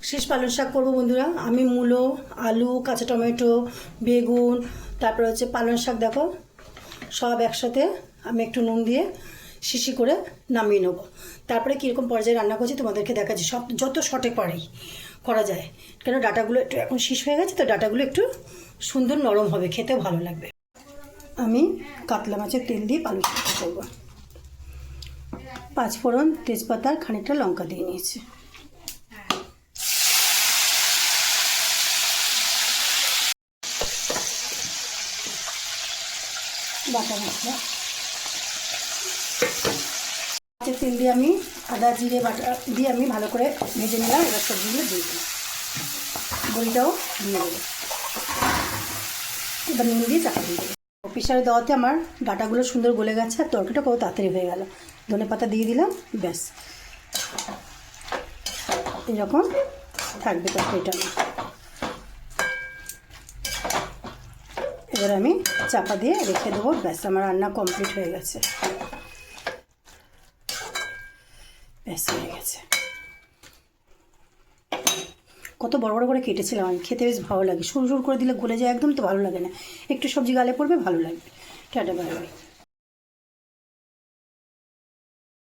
শীষ পালং শাক করবো বন্ধুরা। আমি মূলো, আলু, কাঁচা টমেটো, বেগুন, তারপর হচ্ছে পালং শাক, দেখো সব একসাথে আমি একটু নুন দিয়ে শিশি করে নামিয়ে নেবো। তারপরে কীরকম পর্যায়ে রান্না করছি তোমাদেরকে দেখাচ্ছি, সব যত শর্টে করা যায়, কেন ডাটাগুলো একটু এখন শীষ হয়ে গেছে তো ডাটাগুলো একটু সুন্দর নরম হবে, খেতেও ভালো লাগবে। আমি কাতলা মাছের তেল দিয়ে পালং শাক করবো। 5 ফোড়ন, তেজপাতা, খানিকটা লঙ্কা দিয়ে নিয়েছি। বাটা মশলা, মাছের তেল দিয়ে আমি আদা জিরে বাটা দিয়ে আমি ভালো করে ভেজে নিলাম। এবার সবজিগুলো দিয়ে দিলাম, বড়িটাও দিয়ে দেবো। এবার নুন দিয়ে চাপা দিয়ে দেবো। প্রেসারে দেওয়াতে আমার ডাটাগুলো সুন্দর গলে গেছে আর তরকারিটা কত তাড়াতাড়ি হয়ে গেল। ধনেপাতা দিয়ে দিলাম, ব্যাস এরকম থাকবে তরকারিটা। এবার আমি চাপা দিয়ে রেখে দেবো, ব্যাস আমার রান্না কমপ্লিট হয়ে গেছে। ব্যাস হয়ে গেছে। কত বড় বড় করে কেটেছিলাম আমি, খেতে বেশ ভালো লাগে। সরু সরু করে দিলে গলে যায় একদম, তো ভালো লাগে না। একটু সবজি গালে পড়বে, ভালো লাগবে। Tata, bye bye.